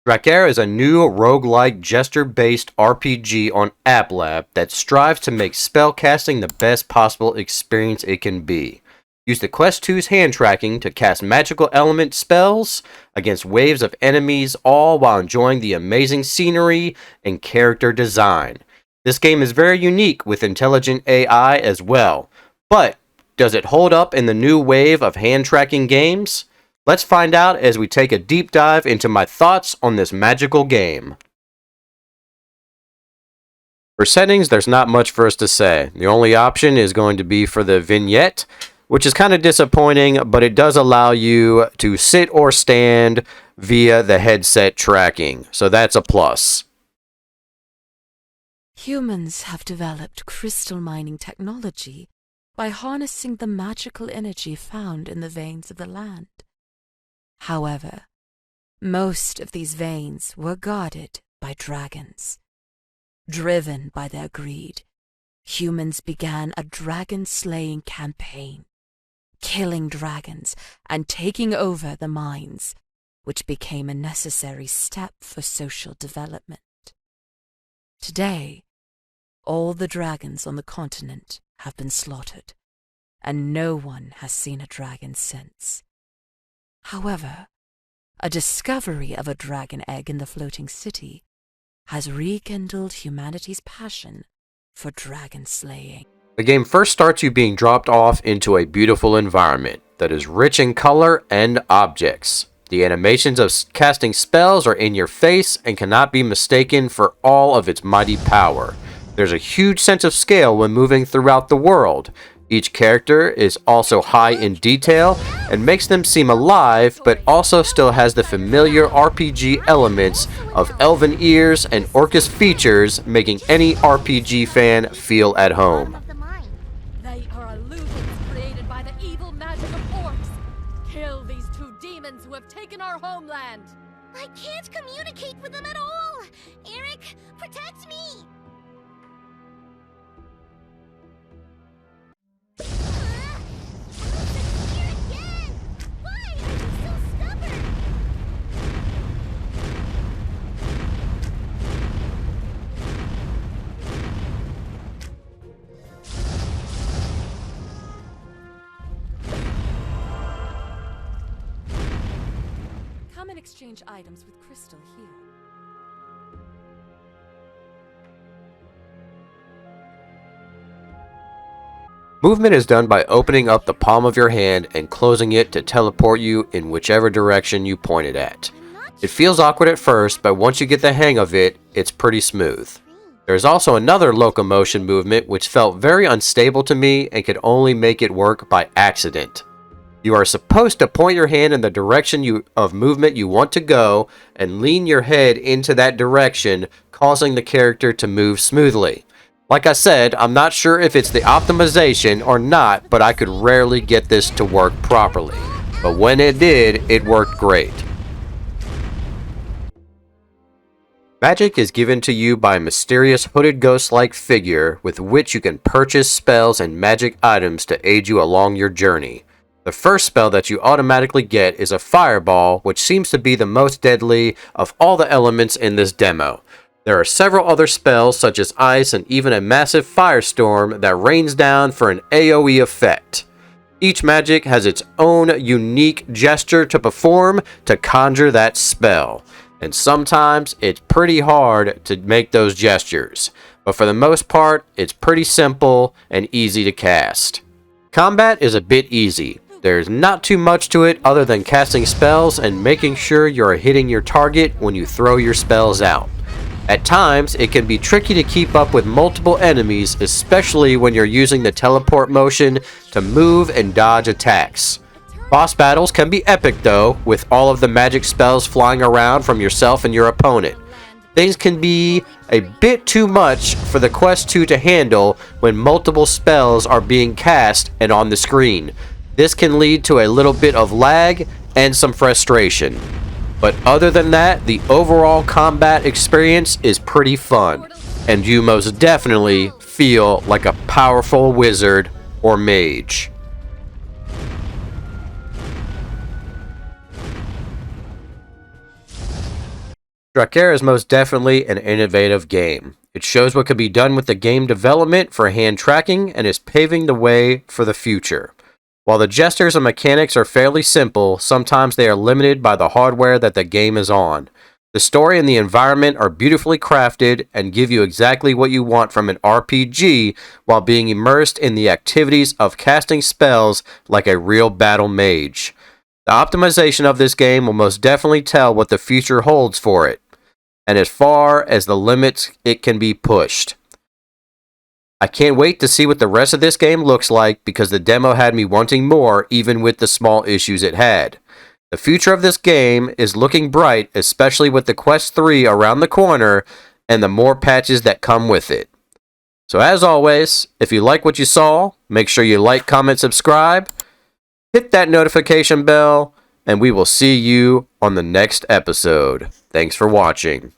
Drakheir is a new roguelike gesture-based RPG on App Lab that strives to make spellcasting the best possible experience it can be. Use the Quest 2's hand tracking to cast magical element spells against waves of enemies, all while enjoying the amazing scenery and character design. This game is very unique with intelligent AI as well, but does it hold up in the new wave of hand tracking games? Let's find out as we take a deep dive into my thoughts on this magical game. For settings, there's not much for us to say. The only option is going to be for the vignette, which is kind of disappointing, but it does allow you to sit or stand via the headset tracking, so that's a plus. Humans have developed crystal mining technology by harnessing the magical energy found in the veins of the land. However, most of these veins were guarded by dragons. Driven by their greed, humans began a dragon-slaying campaign, killing dragons and taking over the mines, which became a necessary step for social development. Today, all the dragons on the continent have been slaughtered, and no one has seen a dragon since. However, a discovery of a dragon egg in the floating city has rekindled humanity's passion for dragon slaying. The game first starts you being dropped off into a beautiful environment that is rich in color and objects. The animations of casting spells are in your face and cannot be mistaken for all of its mighty power. There's a huge sense of scale when moving throughout the world. Each character is also high in detail and makes them seem alive, but also still has the familiar RPG elements of elven ears and orcish features, making any RPG fan feel at home. They are illusions created by the evil magic of orcs. Kill these two demons who have taken our homeland. I can't communicate with them at all. Eric, protect me. Come and exchange items with Crystal here. Movement is done by opening up the palm of your hand and closing it to teleport you in whichever direction you point it at. It feels awkward at first, but once you get the hang of it, it's pretty smooth. There's also another locomotion movement which felt very unstable to me and could only make it work by accident. You are supposed to point your hand in the direction of movement you want to go and lean your head into that direction, causing the character to move smoothly. Like I said, I'm not sure if it's the optimization or not, but I could rarely get this to work properly. But when it did, it worked great. Magic is given to you by a mysterious hooded ghost-like figure with which you can purchase spells and magic items to aid you along your journey. The first spell that you automatically get is a fireball, which seems to be the most deadly of all the elements in this demo. There are several other spells such as ice and even a massive firestorm that rains down for an AoE effect. Each magic has its own unique gesture to perform to conjure that spell, and sometimes it's pretty hard to make those gestures, but for the most part it's pretty simple and easy to cast. Combat is a bit easy. There's not too much to it other than casting spells and making sure you're hitting your target when you throw your spells out. At times, it can be tricky to keep up with multiple enemies, especially when you're using the teleport motion to move and dodge attacks. Boss battles can be epic though, with all of the magic spells flying around from yourself and your opponent. Things can be a bit too much for the Quest 2 to handle when multiple spells are being cast and on the screen. This can lead to a little bit of lag and some frustration. But other than that, the overall combat experience is pretty fun, and you most definitely feel like a powerful wizard or mage. Drakheir is most definitely an innovative game. It shows what could be done with the game development for hand tracking and is paving the way for the future. While the gestures and mechanics are fairly simple, sometimes they are limited by the hardware that the game is on. The story and the environment are beautifully crafted and give you exactly what you want from an RPG while being immersed in the activities of casting spells like a real battle mage. The optimization of this game will most definitely tell what the future holds for it, and as far as the limits it can be pushed. I can't wait to see what the rest of this game looks like because the demo had me wanting more even with the small issues it had. The future of this game is looking bright, especially with the Quest 3 around the corner and the more patches that come with it. So as always, if you like what you saw, make sure you like, comment, subscribe, hit that notification bell, and we will see you on the next episode. Thanks for watching.